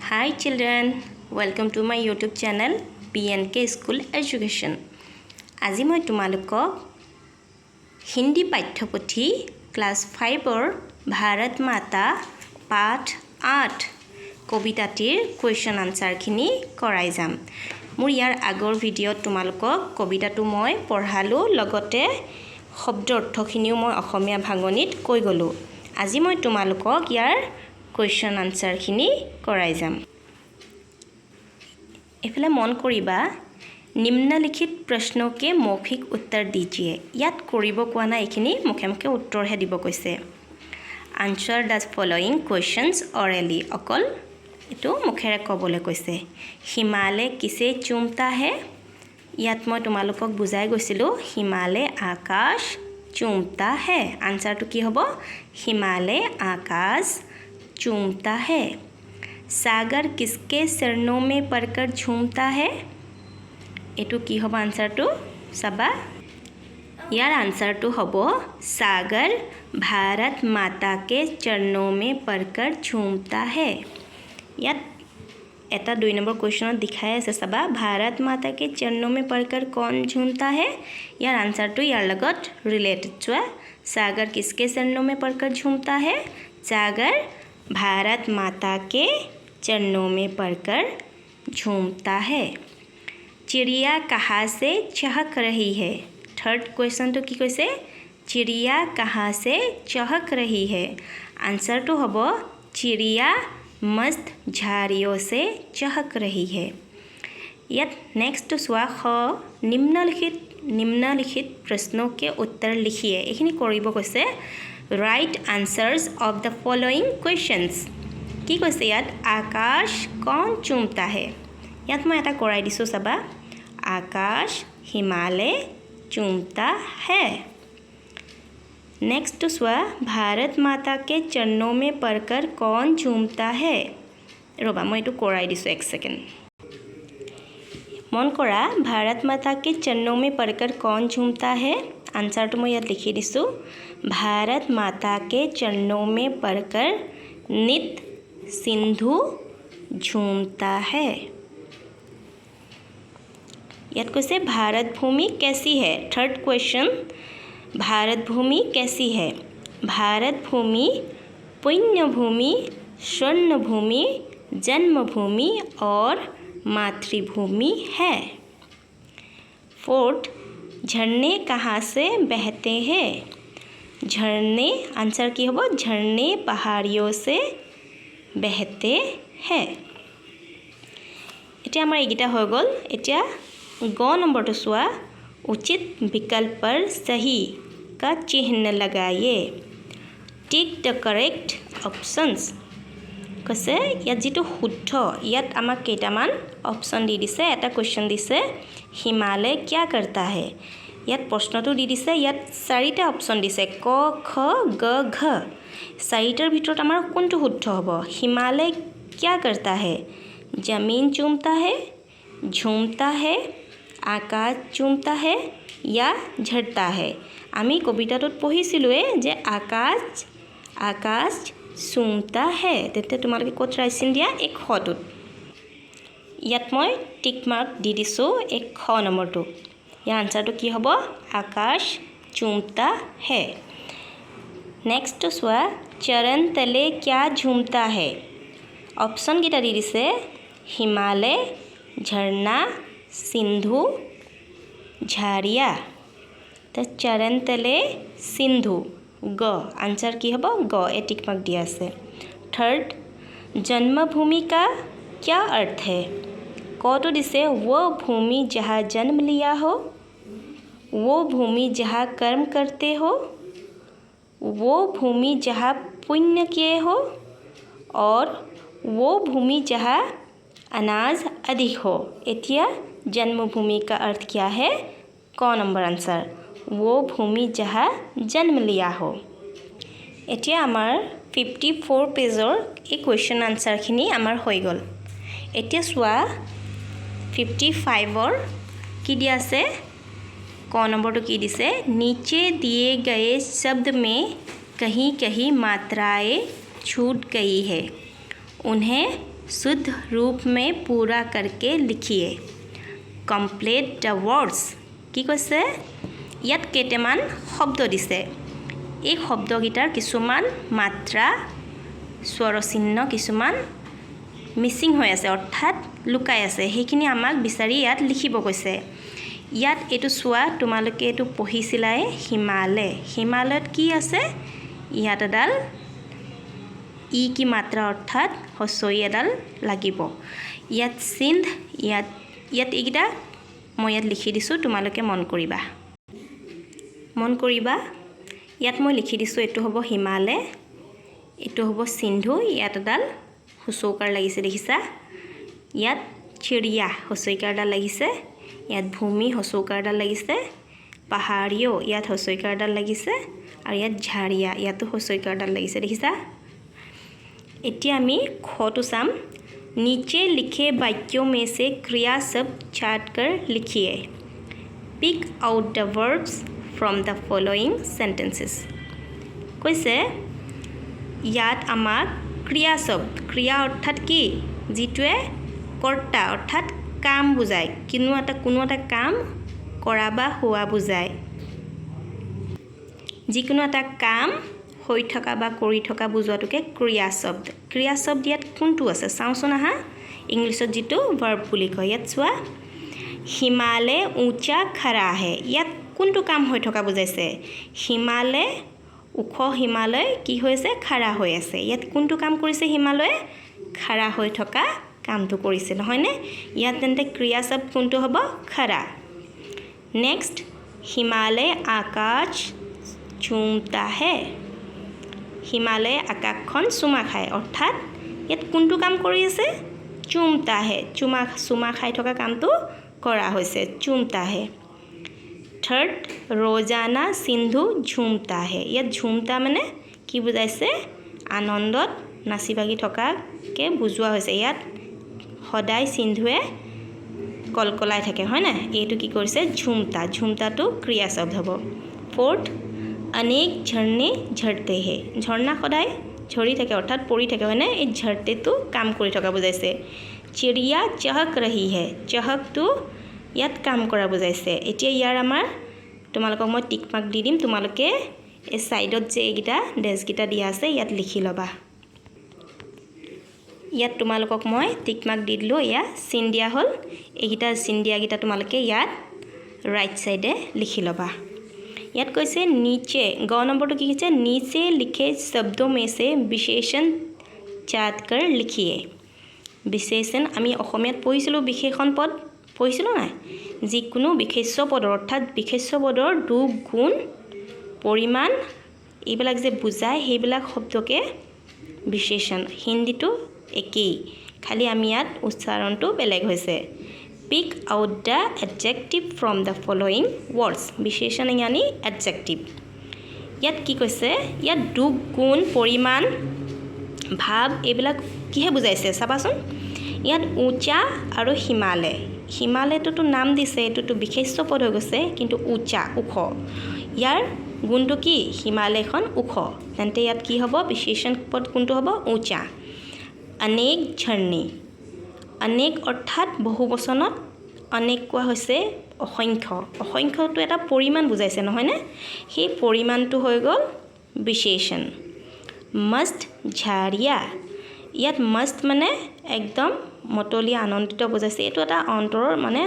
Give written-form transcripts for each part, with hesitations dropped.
Hi children, welcome to my YouTube channel PNK School Education. আজি মই তোমালোকক হিন্দী পাঠ্যপুথি ক্লাস 5 ভাৰত মাতা পাঠ 8 কবিতাটিৰ কোৱেশ্চন আনসাৰ খিনি কৰাই যাম। মোৰ ইয়াৰ আগৰ ভিডিঅ'ত তোমালোকক কবিতাটো মই পঢ়ালো, লগতে শব্দ অৰ্থখিনিও মই অসমীয়া ভাঙনিত কৈ গলো। আজি মই তোমালোকক ইয়াৰ क्वेश्चन आंसर खिनी कराई जाम। एफाले मन करिबा निम्नलिखित प्रश्नों के मौखिक उत्तर दीजिए। यात करिब कोआ ना एखिनि मुखे मुखे उत्तर हे दिब কৈছে। Answer the following questions hourly. अकल एटु मुखेरे कबले কৈছে। हिमालय किसे चुमता है? यात মই তোমালোকক বুজাই গৈছিলো हिमालय आकाश चुमता है। आंसर तो की हबो हिमालय आकाश चूमता है। सागर किसके चरणों में पड़कर झूमता है? एटू की हबो आंसर तो सबा यार आंसर तो हबो सागर भारत माता के चरणों में पड़कर झूमता है। यात एटा 2 नंबर क्वेश्चन दिखाई আছে सबा भारत माता के चरणों में पड़कर कौन झूमता है? यार आंसर तो यार लगत रिलेटेड छुआ सागर किसके चरणों में पड़कर झूमता है? सागर भारत माता के चरणों में पड़कर झूमता है। चिड़िया कहाँ से चहक रही है? थर्ड क्वेश्चन तो की कैसे चिड़िया कहाँ से चहक रही है? आंसर तो हबो चिड़िया मस्त झाड़ियों से चहक रही है। यात नेक्स्ट चुआ ख निम्नलिखित प्रश्नों के उत्तर लिखिए। एखिनि करिब কৈছে right answers of the following questions. की কৈছে यात आकाश कौन चूमता है? यात मैं এটা কৰাই দিছো सबा आकाश हिमालय चूमता है। नेक्स्ट चुआ भारत माता के चरणों में पड़कर कौन झूमता है? रबा मैं एटु কৰাই দিছো एक सेकेंड मन करा भारत माता के चरणों में पड़कर कौन झूमता है? आंसर तो मैं याद लिखी दिसु भारत माता के चरणों में पड़कर नित सिंधु झूमता है। याद कैसे भारत भूमि कैसी है? थर्ड क्वेश्चन भारत भूमि कैसी है? भारत भूमि पुण्य भूमि, स्वर्ण भूमि, जन्मभूमि और मातृभूमि है। फोर्थ झरने कहाँ से बहते हैं? झरने आंसर की होबो झरने पहाड़ियों से बहते हैं। एटा हमार एगिटा हो गल। एटा ग नंबर तो चुआ उचित विकल्प पर सही का चिन्ह लगाइए। टिक द करेक्ट ऑप्शंस कैसे यात जी शुद्ध यात आमाक केटामान ऑप्शन दी दिसे। एटा क्वेश्चन दिसे हिमालय क्या करता है? यात प्रश्न तो दी दिसे यात 4टा ऑप्शन दिसे क ख ग घ। 4टार भितरत आमार कोनটো शुद्ध हबो? हिमालय क्या करता है? जमीन चूमता है, झूमता है, आकाश चूमता है या झड़ता है? आमी कविताटत पঢ়িছিলোৱে যে आकाश चूमता है। तेते तुम्हारे कत राइसिन दिया एक खटुत यात मैं टिक मार्क दी दिसो एक ख नम्बर तो। यार आंसर तो की हबो आकाश चूमता है। नेक्स्ट चुआ चरण तले क्या झूमता है? ऑप्शन गिटा दी दिसे हिमालय, झरना, सिंधु, झाड़िया। तो चरण तले सिंधु ग आंसर की हबो ग ए टिक मार्क दिया আছে। थर्ड जन्मभूमि का क्या अर्थ है? क तो दिसे वो भूमि जहाँ जन्म लिया हो, वो भूमि जहाँ कर्म करते हो, वो भूमि जहाँ पुण्य किए हो और वो भूमि जहाँ अनाज अधिक हो। एतिया जन्मभूमि का अर्थ क्या है? क नंबर आंसर वो भूमि जहाँ जन्म लिया हो। एतिया आमार 54 पेजर ए क्वेश्चन आंसर खिनी आमार हो गल। एतिया चुआ 55 की दिया से क नंबर तो की दिसे नीचे दिए गए शब्द में कहीं कहीं मात्राएं छूट गई है, उन्हें शुद्ध रूप में पूरा करके लिखिए কমপ্লিট দ্য ৱৰ্ডছ কি কৈছে ইয়াত কেইটামান শব্দ দিছে এই শব্দকেইটাৰ কিছুমান মাত্ৰা স্বৰচিহ্ন কিছুমান মিসিং হৈ আছে অৰ্থাৎ লুকাই আছে সেইখিনি আমাক বিচাৰি ইয়াত লিখিব কৈছে ইয়াত এটো চোৱা তোমালোকে এটো পঢ়িছিলাই হিমালয়ত কি আছে ইয়াত এডাল ই কি মাত্ৰা অৰ্থাৎ হছই এডাল লাগিব ইয়াত সিন্ধ ইয়াত এইটা মই ইয়াত লিখি দিছো তোমালোকে মন কৰিবা ইয়াত মই লিখি দিছো এটো হ'ব হিমালয় এটো হ'ব সিন্ধু ইয়াত এডাল হছৌকাৰ লাগিছে দেখিছা ইয়াত চিৰিয়া হছৌকাৰডাল লাগিছে ইয়াত ভূমি হছৌকাৰডাল লাগিছে পাহাৰিও ইয়াত হছৌকাৰডাল লাগিছে আৰু ইয়াত ঝাৰিয়া ইয়াতো হছৌকাৰডাল লাগিছে দেখিছা এতিয়া আমি খটো চাম नीचे लिखे वाक्यों में से क्रिया शब्द छांटकर लिखिए pick out the verbs from the following sentences কৈছে ইয়াত আমাক ক্ৰিয়া শব্দ ক্ৰিয়া অৰ্থাৎ কি যিটোৱে কৰ্তা অৰ্থাৎ কাম বুজায় কোনো এটা কাম কৰা বা হোৱা বুজায় যিকোনো এটা কাম হৈ থকা বা কৰি থকা বুজোৱাটোকে ক্ৰিয়া শব্দ ইয়াত কোনটো আছে চাওঁচোন আহা ইংলিছত যেটো ভাৰ্ব বুলি কয় ইয়াত চোৱা হিমালয় ऊंचा खड़ा है ইয়াত কোনটো কাম হৈ থকা বুজাইছে হিমালয় উখ হিমালয় কি হৈছে খৰা হৈ আছে ইয়াত কোনটো কাম কৰিছে হিমালয় খৰা হৈ থকা কামটো কৰিছে নহয়নে ইয়াত তেন্তে ক্ৰিয়া শব্দ কোনটো হ'ব খৰা নেক্সট হিমালয় আকাশ চুমতা है হিমালয় আকাশখন চুমা খায় অৰ্থাৎ ইয়াত কোনটো কাম কৰি আছে চুমতা है চুমা খাই থকা কামটো কৰা হৈছে চুমতা है थर्ड रोजाना सिंधु झूमता है ইয়াত ঝুমতা মানে কি বুজাইছে আনন্দত নাচি বাগি থকাকে বুজোৱা হৈছে ইয়াত সদায় সিন্ধুৱে কলকলাই থাকে হয় না এইটো কি কৰিছে ঝুমতাটো ক্ৰিয়া শব্দ হ'ব फोर्थ अनेक झरने झरते हैं झरना সদায় ঝৰি থাকে অৰ্থাৎ পৰি থাকে হয় না এই ঝৰতেটো কাম কৰি থকা বুজাইছে চিৰিয়া চহক ৰহি है চহকটো ইয়াত কাম কৰা বুজাইছে এতিয়া ইয়াৰ আমাৰ তোমালোকক মই টিক মাৰ্ক দি দিম তোমালোকে এই সাইডত যে এইগিটা ডেছগিটা দিয়া আছে ইয়াত লিখি লবা ইয়াত তোমালোকক মই টিক মাৰ্ক দি দিলো ইয়া চিন দিয়া হল এইগিটা চিন দিয়া গিটা তোমালোকে ইয়াত ৰাইট সাইডে লিখি লবা ইয়াত কৈছে नीचे ग नंबरটো কি কৈছে नीचे लिखे शब्दों में से विशेषण छांट कर लिखिए विशेषण আমি অসমীয়াত পঢ়িছিলো বিশেষণ পদ পঢ়িছিলো নাই যিকোনো বিশেষ্য পদৰ অৰ্থাৎ বিশেষ্য পদৰ দুখ গুণ পৰিমাণ এইবিলাক যে বুজায় সেইবিলাক শব্দকে বিশেষণ হিন্দীটো একেই খালি আমি ইয়াত উচ্চাৰণটো বেলেগ হৈছে pick out the adjective from the following words বিশেষণ यानी adjective ইয়াত কি কৈছে ইয়াত দুখ গুণ পৰিমাণ ভাব এইবিলাক কিহে বুজাইছে চাবাচোন ইয়াত ऊंचा আৰু হিমালয়টো নাম দিছে এটোটো বিশেষ্য পদ হৈ গৈছে কিন্তু ऊंचा উখ ইয়াৰ গুণটো কি হিমালয়খন উখ তেন্তে ইয়াত কি হ'ব বিশেষণ পদ কোনটো হ'ব ऊंचा अनेक झरने अनेक অৰ্থাৎ বহু বচনত অনেক কোৱা হৈছে অসংখ্যটো এটা পৰিমাণ বুজাইছে নহয় না সেই পৰিমাণটো হৈ গ'ল বিশেষণ মস্ত ঝাৰিয়া ইয়াত মস্ত মানে একদম মতলি আনন্দিত বুজাইছে এটো এটা অন্তৰৰ মানে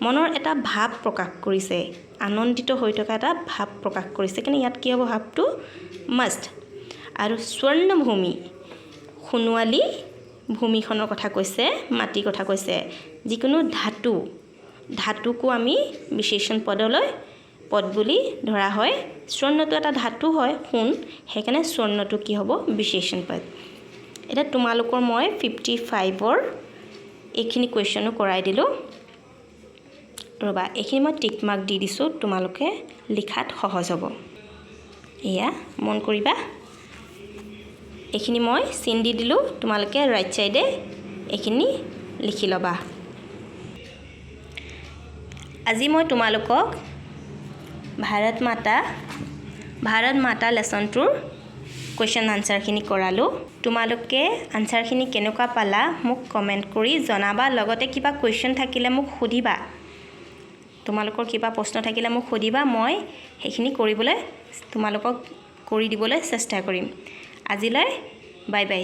মনৰ এটা ভাৱ প্ৰকাশ কৰিছে আনন্দিত হৈ থকা এটা ভাৱ প্ৰকাশ কৰিছে কিন্তু ইয়াত কি হ'ব ভাৱটো মস্ত আৰু স্বৰ্ণভূমি খুনৱালী ভূমিখনৰ কথা কৈছে মাটি কথা কৈছে যিকোনো ধাতুকো আমি বিশেষণ পদ বুলি ধৰা হয় স্বৰ্ণটো এটা ধাতু হয় সোণ হেকানে স্বৰ্ণটো কি হ'ব বিশেষণ পদ এটা তোমালোকৰ মই 55ৰ এইখিনি কোৱেশ্চনো কৰাই দিলো ৰবা এইখিনি মই টিক মাৰ্ক দি দিছো তোমালোকে লিখাত সহজ হ'ব এয়া মন কৰিবা এইখিনি মই চিন দি দিলো তোমালোকে ৰাইট সাইডে এইখিনি লিখি লবা আজি মই তোমালোকক ভাৰত মাতা লেসনটোৰ কুৱেশ্যন আনসাৰখিনি কৰালোঁ তোমালোকে আনসাৰখিনি কেনেকুৱা পালা মোক কমেন্ট কৰি জনাবা লগতে কিবা কুৱেশ্যন থাকিলে মোক সুধিবা তোমালোকৰ কিবা প্ৰশ্ন থাকিলে মোক সুধিবা মই সেইখিনি কৰিবলৈ তোমালোকক কৰি দিবলৈ চেষ্টা কৰিম আজিলৈ বাই বাই